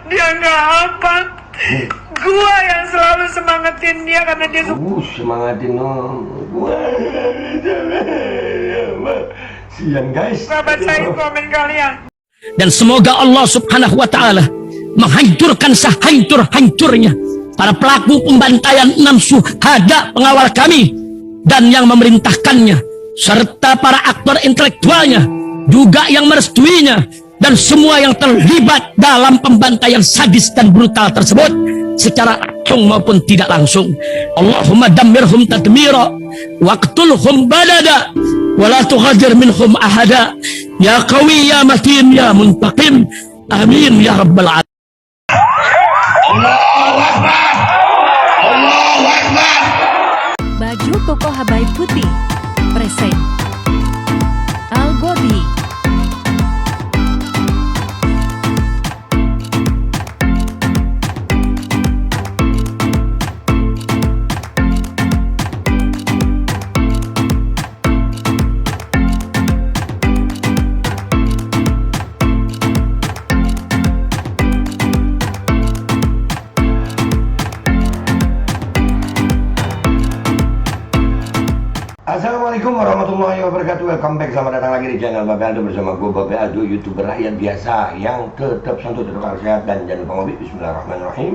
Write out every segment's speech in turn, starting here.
Dia nggak apa. Gua yang selalu semangatin dia karena dia semangatin gua. Sian guys. suka bacain komen kalian. Dan semoga Allah subhanahu wa ta'ala menghancurkan sehancur-hancurnya para pelaku pembantaian 6 syuhada pengawal kami dan yang memerintahkannya, serta para aktor intelektualnya juga yang merestuinya, dan semua yang terlibat dalam pembantaian sadis dan brutal tersebut secara langsung maupun tidak langsung. Allahumma dammirhum tadmira waqtulhum badada wala tughadir minhum ahada ya qawi ya matin ya muntaqim amin ya rabbal alamin. Allahu Akbar. Allahu Akbar. Baju koko Habaib Putih present Al-Godi. Assalamualaikum warahmatullahi wabarakatuh. Welcome back, selamat datang lagi di channel Babe Aldo bersama gue Babe Aldo, YouTuber rakyat biasa yang tetap santuy, tetap sehat, dan jangan lupa ngopi. Bismillahirrahmanirrahim.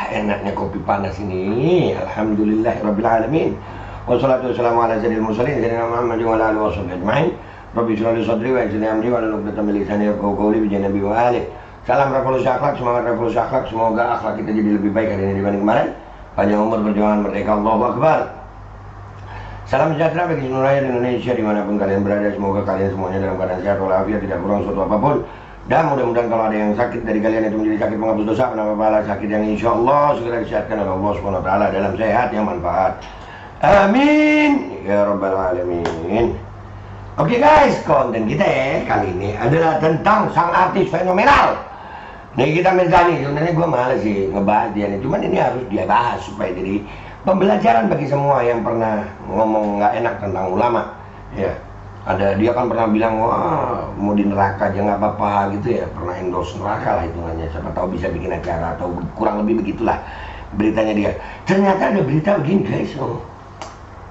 Enaknya kopi panas ini. Alhamdulillahirrabbilalamin. Wassalatu wassalamu ala sayyidil mursalin sayyidina Muhammad wa ala alihi washabihi ajmain. Rabbi shrah li sadri wa yassir li amri wa hlul 'uqdatam min lisani yafqahu qawli bi nabi wa ali. Salam revolusi akhlak, semangat revolusi akhlak. Semoga akhlak kita jadi lebih baik hari ini dibanding kemarin. Panjang umur, perjuangan merdeka, Allahu Akbar. Salam sejahtera bagi seluruh rakyat Indonesia dimanapun kalian berada. Semoga kalian semuanya dalam keadaan sehat walafiat, tidak kurang suatu apapun. Dan mudah-mudahan kalau ada yang sakit dari kalian itu menjadi sakit penghapus dosa, penambah pahala, sakit yang insya Allah segera disehatkan oleh Allah SWT dalam sehat yang manfaat. Amin ya rabbal alamin. Oke guys, konten kita kali ini adalah tentang sang artis fenomenal Nikita Mirzani. Sebenarnya gue males sih ngebahas dia nih, cuman ini harus dia bahas supaya jadi pembelajaran bagi semua yang pernah ngomong nggak enak tentang ulama. Ya, ada dia kan pernah bilang wah mau di neraka aja nggak apa-apa gitu ya, pernah endorse neraka lah hitungannya. Siapa tahu bisa bikin acara atau kurang lebih begitulah beritanya dia. Ternyata ada berita begini guys.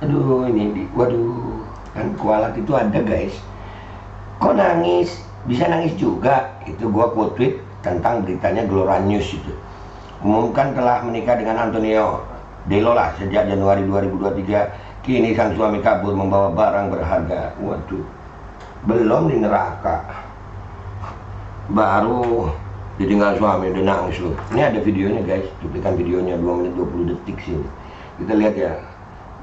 Aduh ini waduh, kan kualat itu ada guys. Kok nangis? Bisa nangis juga. Itu gua quote tweet tentang beritanya Glora News itu. Umumkan telah menikah dengan Antonio Delola sejak Januari 2023. Kini sang suami kabur membawa barang berharga. Waduh, belum di neraka, baru ditinggal suami udah nangis loh. Ini ada videonya guys, cuplikan videonya 2 menit 20 detik sih. Kita lihat ya.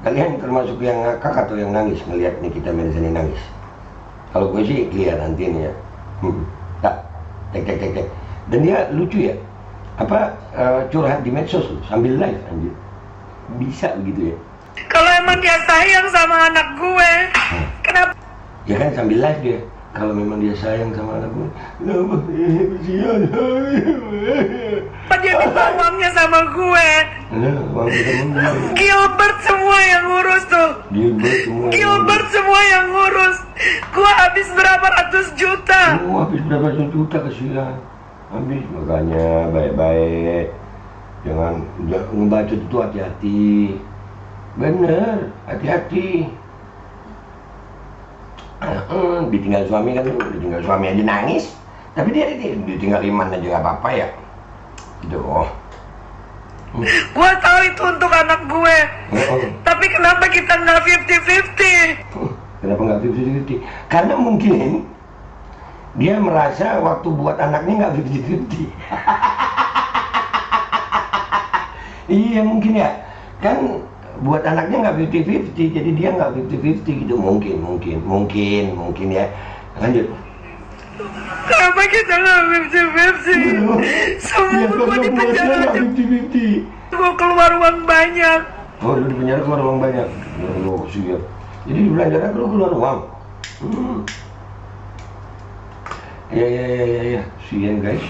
Kalian termasuk yang ngakak atau yang nangis ngelihat Nikita Mirzani nangis? Kalau gue sih lihat nanti nih ya. Tak, tek. Dan dia lucu ya, curhat di medsos loh, sambil live anjir. Bisa begitu ya. Kalau emang dia sayang sama anak gue, kenapa? Ya kan sambil live dia. Kalau memang dia sayang sama anak gue, kenapa dia minta uangnya sama gue? uang kita Gilbert semua yang ngurus tuh. Gilbert semua yang ngurus. Gue habis berapa ratus juta. Habis berapa ratus juta kesian. Habis, makanya baik-baik. Jangan ngebaca itu, hati-hati. Bener, hati-hati. Ditinggal suami kan, ditinggal suami aja nangis. Tapi dia ditinggal iman aja gak apa-apa ya. Gitu. Gue tahu itu untuk anak gue. Tapi kenapa kita nggak 50-50? Kenapa nggak 50-50? Karena mungkin dia merasa waktu buat anaknya nggak 50-50. Iya mungkin ya. Kan buat anaknya nggak 50-50, jadi dia nggak 50-50 gitu. Mungkin ya. Lanjut. Kenapa kita nggak 50-50? Semua gue di penjara aja. 50-50. Gue keluar uang banyak. Oh, lu di penjara keluar uang banyak. Oh, siap. Jadi di belanjaan lu keluar uang. Ya. Sian guys.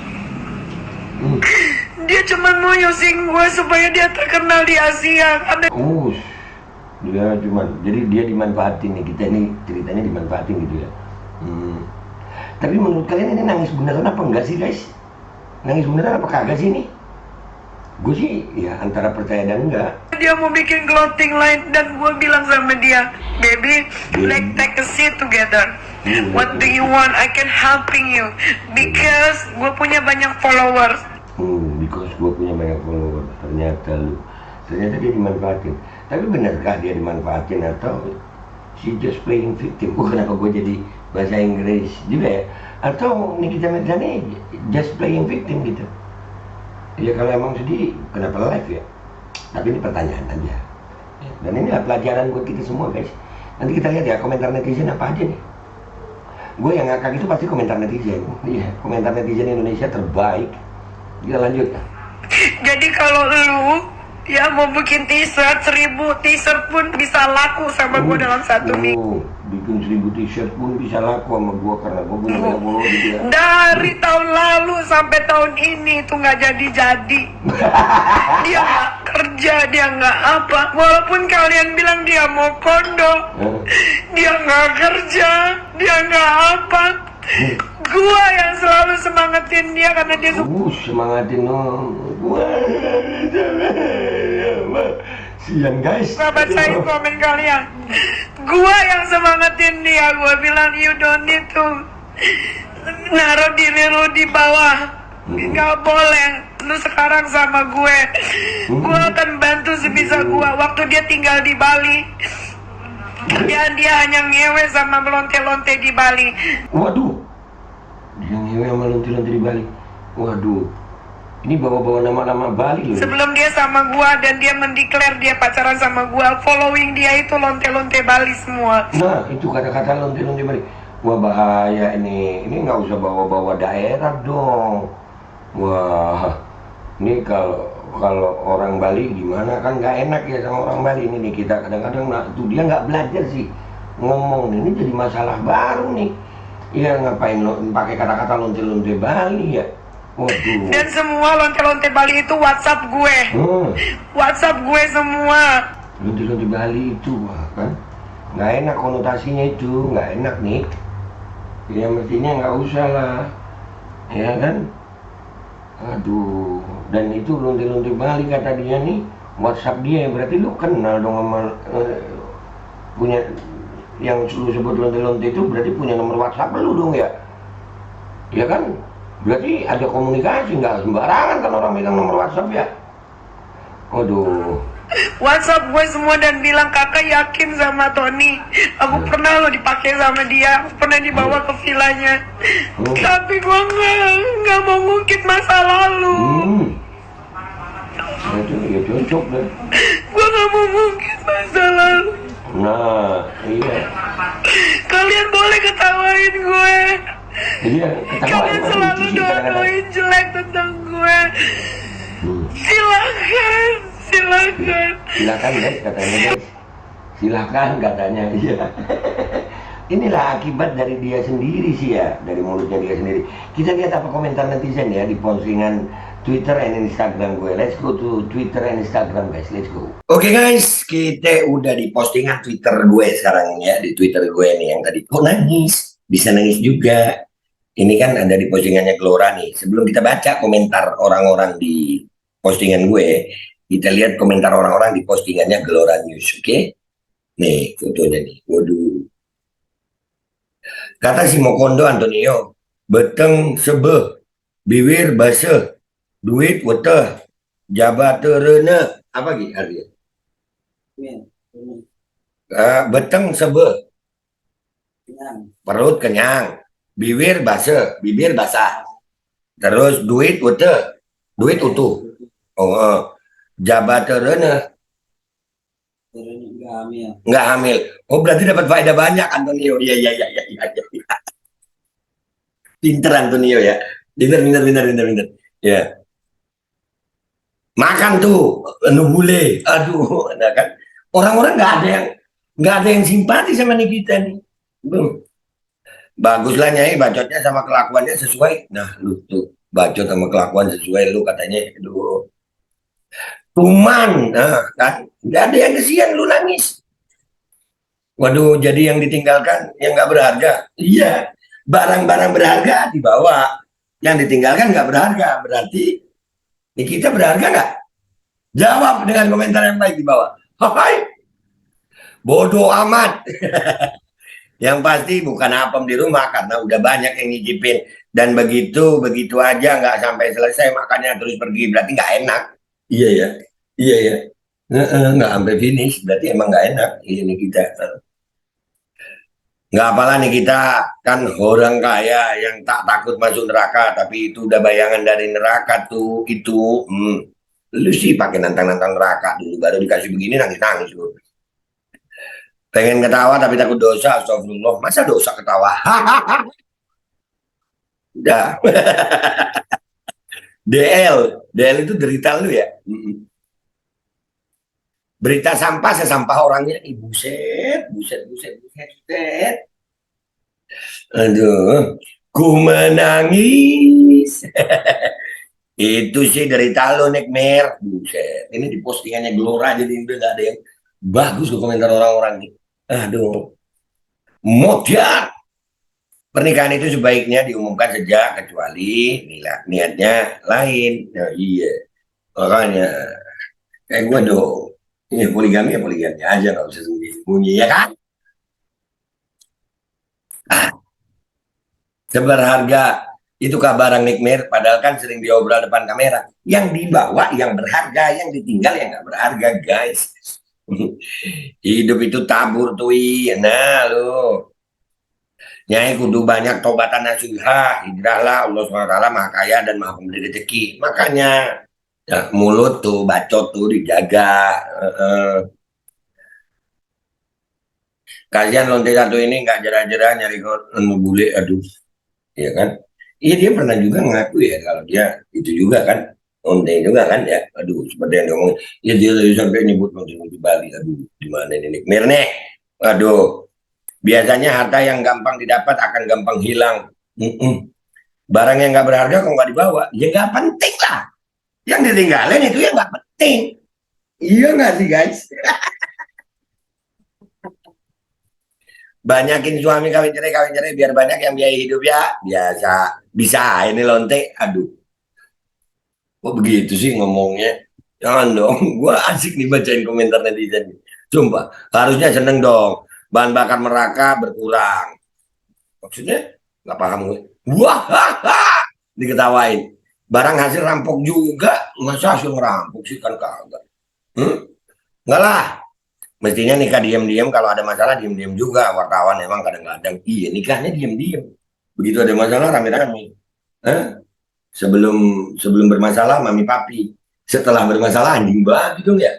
Dia cuma mau nyusing gue supaya dia terkenal di Asia. Dia cuman, jadi dia dimanfaatin nih, kita ini ceritanya dimanfaatin gitu ya. Tapi menurut kalian ini nangis beneran apa enggak sih guys? Nangis beneran apa kagak sih ini? Gue sih ya antara percaya dan enggak. Dia mau bikin clothing line dan gue bilang sama dia, baby, let's take a seat together. What do you want? I can helping you because gue punya banyak followers. Because gue punya banyak followers. Ternyata dia dimanfaatin. Tapi benarkah dia dimanfaatin atau she just playing victim? Kenapa gue jadi bahasa Inggris juga ya? Atau Nikita Mirzani just playing victim gitu? Ya kalau emang sedih, kenapa live ya? Tapi ini pertanyaan aja. Dan inilah pelajaran buat kita semua guys. Nanti kita lihat ya komentar netizen apa aja nih. Gue yang ngakak itu pasti komentar netizen. Iya, komentar netizen Indonesia terbaik. Kita lanjut. Jadi kalau lu ya mau bikin t-shirt 1000 t-shirt pun bisa laku sama gue dalam 1 minggu. Bikin 1000 t-shirt pun bisa laku sama gue karena gue punya banyak follower gitu ya. Dari tahun lalu sampai tahun ini itu nggak jadi. Dia nggak kerja, dia nggak apa. Walaupun kalian bilang dia mau kondo, dia nggak kerja, dia nggak apa. Gua yang selalu semangatin dia karena dia semangatin gua. Sian guys. Sahabat saya komen kalian. Gua yang semangatin dia. Gua bilang you don't need to naruh diri lu di bawah. Gak boleh. Lu sekarang sama gue. Gua akan bantu sebisa gua. Waktu dia tinggal di Bali, dia hanya ngewe sama melonte-lonte di Bali. Waduh, dia ngewe sama lonte-lonte di Bali. Waduh, ini bawa-bawa nama-nama Bali loh. Sebelum dia sama gua dan dia mendeklar dia pacaran sama gua, following dia itu lonte-lonte Bali semua. Nah, itu kata-kata lonte-lonte Bali. Wah bahaya ini nggak usah bawa-bawa daerah dong. Wah, ini kalau orang Bali gimana kan nggak enak ya sama orang Bali ini nih kita kadang-kadang tuh dia nggak belajar sih ngomong ini jadi masalah baru nih. Iya ngapain lo pakai kata-kata lonte-lonte Bali ya? Waduh. Dan semua lonte-lonte Bali itu WhatsApp gue. WhatsApp gue semua. Lonte-lonte Bali itu wah, kan nggak enak konotasinya itu nggak enak nih. Ya mestinya nggak usah lah, ya kan? Aduh, dan itu lonte-lonte Bali kata dia nih, WhatsApp dia berarti lu kenal dong sama punya yang lu sebut lonte-lonte itu berarti punya nomor WhatsApp lu dong ya? Ya kan? Berarti ada komunikasi, nggak sembarangan kan orang megang nomor WhatsApp ya? Waduh. WhatsApp gue semua dan bilang kakak yakin sama Tony. Aku pernah lo dipakai sama dia, aku pernah dibawa ke villanya. Tapi gue nggak mau ngungkit masa lalu. Itu ya cocok deh. Gue nggak mau ngungkit masa lalu. Nah, iya. Kalian boleh ketawain gue. Iya, Kalian selalu doain jelek tentang gue. Silakan guys katanya guys. Silakan katanya iya. Inilah akibat dari dia sendiri sih ya, dari mulutnya dia sendiri. Kita lihat apa komentar netizen ya di postingan Twitter dan Instagram gue. Let's go to Twitter and Instagram guys, let's go. Oke guys, kita udah di postingan Twitter gue sekarang ya, di Twitter gue nih yang tadi. Kok nangis? Bisa nangis juga. Ini kan ada di postingannya Glora nih. Sebelum kita baca komentar orang-orang di postingan gue, kita lihat komentar orang-orang di postingannya Glora News, oke? Nih fotonya nih, waduh. Kata si Mokondo Antonio, beteng sebeh, bibir basah, duit weteh, jabaterena, apa gitu artinya? Beteng sebeh, perut kenyang, bibir basah, terus duit weteh, duit utuh. Jabaterena nggak hamil. Oh berarti dapat faedah banyak Antonio. Iya. Pinter Antonio ya. Pinter. Ya. Makan tuh, bule. Aduh, ada kan. Orang-orang nggak ada yang simpati sama Nikita nih. Baguslah Nyai bacotnya sama kelakuannya sesuai. Nah, lu tuh bacot sama kelakuan sesuai lu katanya. Aduh. Cuman, nah kan, nggak ada yang kesian lu nangis. Waduh, jadi yang ditinggalkan yang nggak berharga. Iya, barang-barang berharga dibawa, yang ditinggalkan nggak berharga. Berarti ini kita berharga nggak? Jawab dengan komentar yang baik di bawah. Hai, bodoh amat. Yang pasti bukan apem di rumah karena udah banyak yang nyicipin, dan begitu aja nggak sampai selesai makannya terus pergi, berarti nggak enak. Iya ya, iya ya. Nggak sampai finish berarti emang nggak enak. Ini kita nggak apalah nih, kita kan orang kaya yang tak takut masuk neraka, tapi itu udah bayangan dari neraka tuh itu. Lu sih pakai nantang-nantang neraka dulu baru dikasih begini nangis-nangis lu. Pengen ketawa tapi takut dosa, astagfirullah. Masa dosa ketawa? Udah. DL itu derita lu ya. Berita sampah sesampah orangnya. Buset. Aduh, ku menangis. Itu sih derita lu, Nekmer. Buset. Ini di postingannya Gelora jadi udah gak ada yang bagus ke komentar orang-orang nih. Aduh, modar. Pernikahan itu sebaiknya diumumkan sejak, kecuali niatnya lain. Nah, iya, makanya kayak gue dong. Ini poligami ya poligami aja, nggak usah sembunyi ya kan? Seberharga itu barang Nikmir, padahal kan sering diobrol depan kamera. Yang dibawa yang berharga, yang ditinggal yang nggak berharga, guys. Hidup itu tabur tuh, nah lo. Nyai kudu banyak tobatan nasuha, hijrahlah, Allah SWT maha kaya dan maha pemberi rezeki. Makanya ya, mulut tuh bacot tuh dijaga. Kasihan lonte satu ini nggak jera-jera nyari bule, aduh, ya kan? Iya dia pernah juga ngaku ya kalau dia itu juga kan, lonte juga kan ya, aduh seperti yang ngomong, ya dia sampai nyebut lonte di Bali, aduh gimana ini Mirne, aduh. Biasanya harta yang gampang didapat akan gampang hilang. Barang yang nggak berharga kok nggak dibawa, ya nggak penting lah. Yang ditinggalin itu ya nggak penting. Iya nggak sih guys? Banyakin suami kawin cerai biar banyak yang biaya hidup ya. Biasa, bisa ini lonte. Aduh, kok begitu sih ngomongnya? Jangan dong, gue asik nih bacain komentar netizen. Sumpah, harusnya seneng dong. Bahan bakar neraka berkurang. Maksudnya nggak paham gue. Wah, diketawain. Barang hasil rampok juga, masa hasil ngerampok sih kan kagak. Enggak lah. Mestinya nikah diam-diam, kalau ada masalah diam-diam juga. Wartawan emang kadang-kadang iya nikahnya diam-diam. Begitu ada masalah rame-rame. Sebelum bermasalah mami papi. Setelah bermasalah anjing banget dong ya.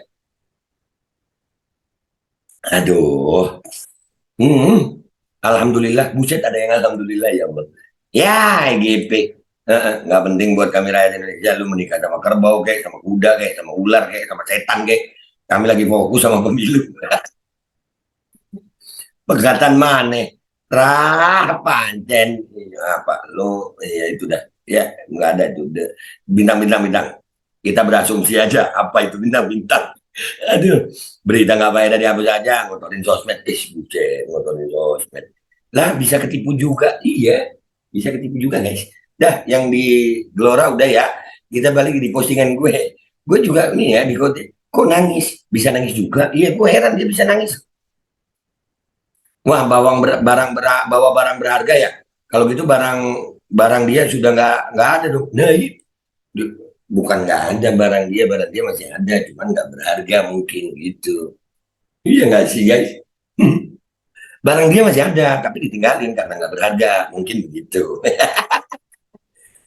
Aduh. Alhamdulillah, buset ada yang alhamdulillah ya Allah. Ya, GP. Nggak penting buat kami rakyat Indonesia lu menikah sama kerbau kayak, sama kuda kayak, sama ular kayak, sama setan kayak. Kami lagi fokus sama pemilu. Pegatan mana? Pancen apa lo ya itu dah ya nggak ada itu bintang. Kita berasumsi aja apa itu bintang. Aduh, berita nggak bayar dari apa saja, ngotorin sosmed, bucet, ngotorin sosmed. Lah bisa ketipu juga, iya, bisa ketipu juga guys. Dah, yang di Gelora udah ya, kita balik di postingan gue. Gue juga nih ya di kode, kok nangis, bisa nangis juga, iya gue heran dia bisa nangis. Wah, bawa barang berharga ya. Kalau gitu barang dia sudah nggak ada dong. Nah, bukan nggak ada barang dia masih ada, cuman nggak berharga mungkin gitu. Iya nggak sih guys? Barang dia masih ada, tapi ditinggalin karena nggak berharga, mungkin begitu.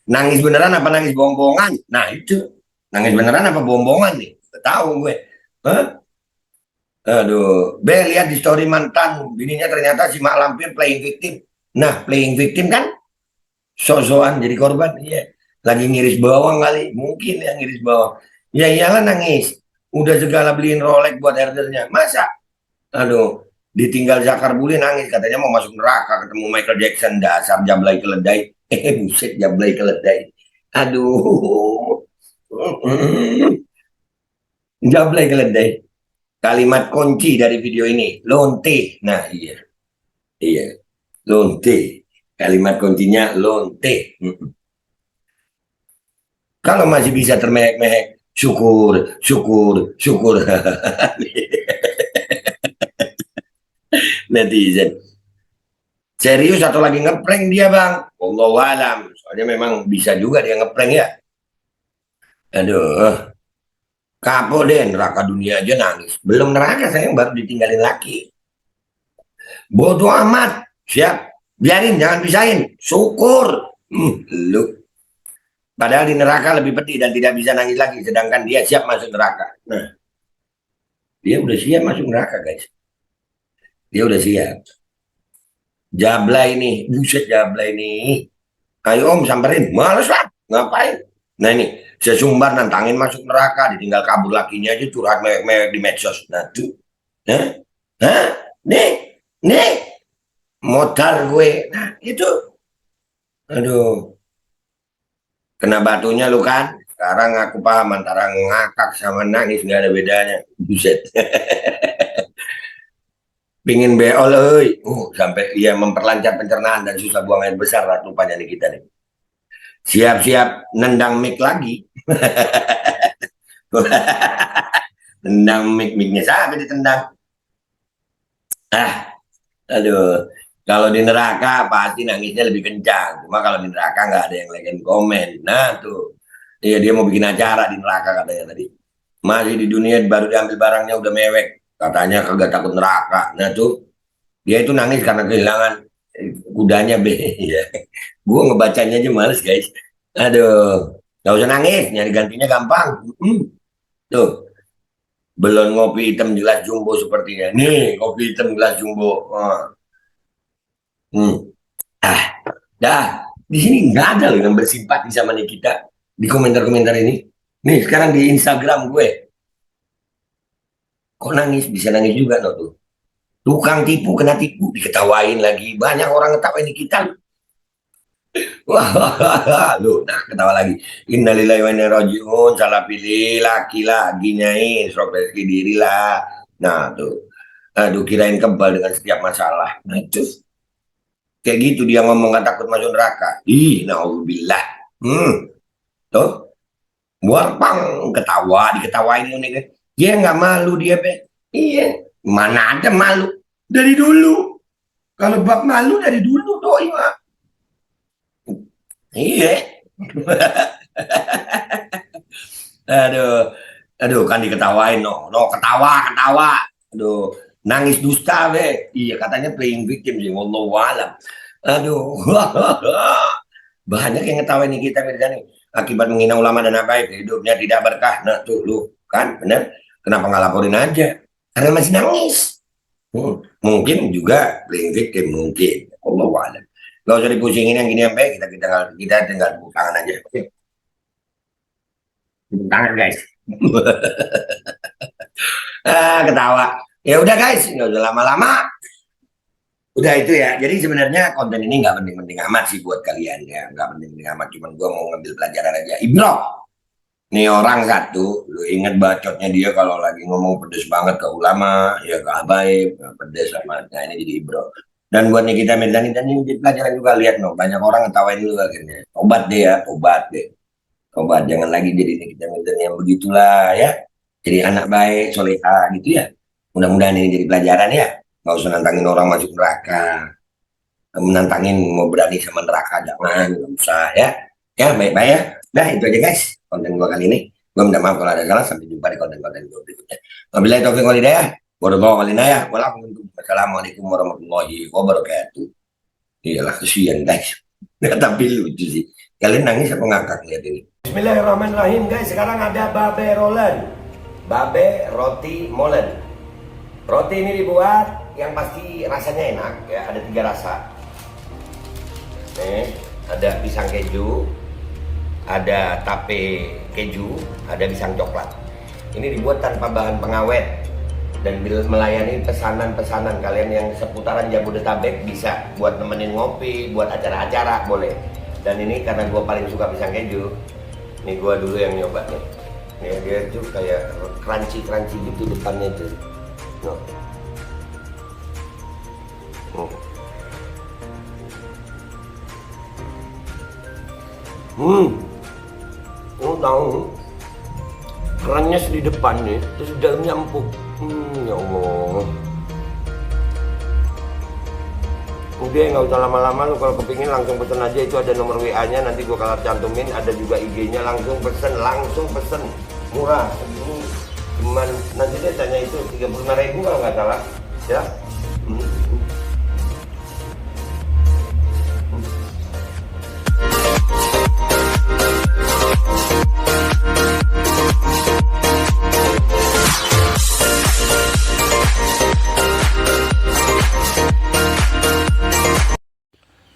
Nangis beneran apa nangis bohong-bohongan? Nah itu, nangis beneran apa bohong-bohongan nih? Tahu gue. Hah? Aduh, lihat di story mantan, bininya ternyata si mak lampir playing victim. Nah, playing victim kan so-soan jadi korban, iya. Lagi ngiris bawang kali, mungkin yang ngiris bawang. Ya iyalah nangis. Udah segala beliin Rolex buat herdernya. Masa? Aduh, ditinggal Zakar Buli nangis, katanya mau masuk neraka ketemu Michael Jackson, dasar jablay keledai. Buset, jablay keledai. Aduh. Jablay keledai. Kalimat kunci dari video ini, lonte. Nah iya, lonte. Kalimat kuncinya lonte. Kalau masih bisa termehek-mehek, syukur, syukur, syukur. Netizen. Serius atau lagi ngeprank dia, Bang? Wallahualam. Soalnya memang bisa juga dia ngeprank ya. Aduh. Kapok deh, neraka dunia aja nangis. Belum neraka, sayang, baru ditinggalin laki. Bodoh amat. Siap. Biarin, jangan pisahin. Syukur. Lu. Padahal di neraka lebih pedih dan tidak bisa nangis lagi. Sedangkan dia siap masuk neraka. Nah, dia udah siap masuk neraka, guys. Dia udah siap. Jabla ini, buset Jabla ini. Ayo Om samperin, males lah, ngapain? Nah ini, sesumbar nantangin masuk neraka, ditinggal kabur lakinya aja curhat mewek-mewek di medsos. Nah tuh, hah, nih, modal gue. Nah itu, aduh, kena batunya lu kan. Sekarang aku paham antara ngakak sama nangis nggak ada bedanya, buset. Pingin beol, sampai ia memperlancar pencernaan dan susah buang air besar lah rupanya nih kita nih. Siap-siap nendang mic lagi. Nendang mic-micnya siapa ditendang? Aduh, kalau di neraka pasti nangisnya lebih kencang. Cuma kalau di neraka nggak ada yang like komen. Nah tuh, dia mau bikin acara di neraka katanya tadi. Masih di dunia baru diambil barangnya udah mewek. Katanya kagak takut neraka. Nah tuh, dia itu nangis karena kehilangan kudanya be. Ya. Gue ngebacanya aja males guys. Aduh, gak usah nangis, nyari gantinya gampang. Tuh, belon ngopi hitam gelas jumbo sepertinya. Nih, kopi hitam gelas jumbo. Dah, di sini nggak ada loh yang bersimpati sama nih kita di komentar-komentar ini. Nih, sekarang di Instagram gue. Kok nangis? Bisa nangis juga no tuh. Tukang tipu kena tipu diketawain lagi. Banyak orang ngetawain kita. Wah, lu nah ketawa lagi. Innalillahi wa inna ilaihi raji'un. Salah pilih laki lagi nyai. Sok rezeki diri lah. Nah tuh. Aduh kirain kebal dengan setiap masalah. Nah itu. Kayak gitu dia ngomong gak takut masuk neraka. Ih, naudzubillah. Tuh. Buarpang ketawa diketawain nih. Dia nggak malu dia, Be. Iya, mana ada malu dari dulu. Kalau bab malu dari dulu tuh, iya. aduh, kan diketawain, no, ketawa. Aduh, nangis dusta, Be. Iya, katanya playing victim sih, wallahualam. Aduh, banyak yang ngetawain kita, nih. Akibat menghina ulama dan baik, hidupnya tidak berkah. Nah, tuh lu kan, bener. Kenapa nggak laporin aja? Karena masih nangis. Mungkin juga playing victim, mungkin. Wallahualam. Gak usah dipusingin yang gini sampai kita tinggal tepuk tangan aja. Tepuk tangan guys. Ketawa. Ya udah guys, nggak usah lama-lama. Udah itu ya. Jadi sebenarnya konten ini nggak penting-penting amat sih buat kalian ya. Nggak penting-penting amat. Cuman gue mau ngambil pelajaran aja. Ibro. Nih orang satu, lu inget bacotnya dia kalau lagi ngomong pedes banget ke ulama, ya ke habaib, pedes sama, nah ini jadi ibro. Dan buat Nikita Mirzani dan ini jadi pelajaran juga, lihat no, banyak orang ngetawain lu akhirnya. Tobat deh ya, tobat deh. Tobat, jangan lagi jadi Nikita Mirzani yang begitulah ya. Jadi anak baik, solehah gitu ya. Mudah-mudahan ini jadi pelajaran ya. Gak usah nantangin orang masuk neraka. Menantangin mau berani sama neraka, jangan, gak usah ya. Ya, baik-baik ya. Nah, itu aja guys. Konten gua kali ini. Gua minta maaf kalau ada salah. Sampai jumpa di konten-konten gua berikutnya. Wabillahi taufiq wal hidayah. Wassalamualaikum warahmatullahi wabarakatuh. Iyalah kesian guys. Tapi lucu sih. Kalian nangis apa ngakak lihat ini? Bismillahirrahmanirrahim guys. Sekarang ada babe rolen. Babe roti molen. Roti ini dibuat yang pasti rasanya enak ya. Ada 3 rasa. Nih, ada pisang keju, ada tape keju, ada pisang coklat. Ini dibuat tanpa bahan pengawet dan melayani pesanan-pesanan kalian yang seputaran Jabodetabek, bisa buat nemenin ngopi, buat acara-acara boleh. Dan ini karena gue paling suka pisang keju, nih gue dulu yang nyoba nih. Nih dia tuh kayak crunchy gitu depannya tuh. Lu tahu kerennya di depan nih, terus di dalamnya empuk. Ya Allah. Udah nggak usah lama-lama, lu kalau kepingin langsung pesen aja, itu ada nomor WA-nya, nanti gua kalau cantumin, ada juga IG-nya, langsung pesen, murah. Ini cuman nanti dia tanya itu 35.000 kalau nggak salah, ya.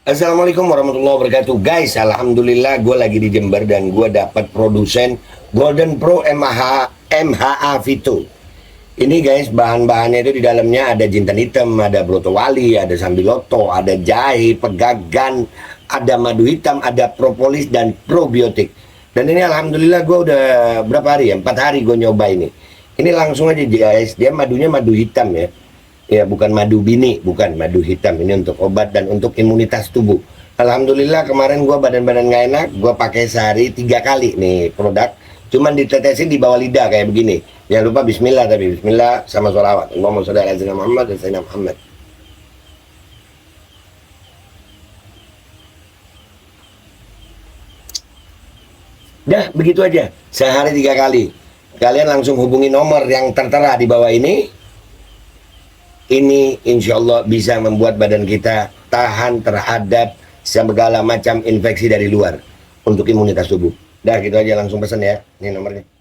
Assalamualaikum warahmatullahi wabarakatuh. Guys, alhamdulillah gue lagi di Jember dan gue dapat produsen Golden Pro MHA Vito. Ini guys, bahan-bahannya itu di dalamnya ada jintan hitam, ada broto wali, ada sambiloto, ada jahe, pegagan, ada madu hitam, ada propolis dan probiotik. Dan ini alhamdulillah gue udah berapa hari ya? 4 hari gue nyoba ini. Ini langsung aja guys, dia madunya madu hitam ya. Ya, bukan madu bini, bukan madu hitam. Ini untuk obat dan untuk imunitas tubuh. Alhamdulillah kemarin gua badan-badan nggak enak, gua pakai sehari 3 kali nih produk. Cuman ditetesin di bawah lidah kayak begini. Jangan lupa bismillah, tapi bismillah sama sholawat. Allahumma sholli ala sayyidina Muhammad dan sayyidina Muhammad. Dah, begitu aja. Sehari 3 kali. Kalian langsung hubungi nomor yang tertera di bawah ini. Ini insya Allah bisa membuat badan kita tahan terhadap segala macam infeksi dari luar untuk imunitas tubuh. Dah gitu aja, langsung pesan ya. Ini nomornya.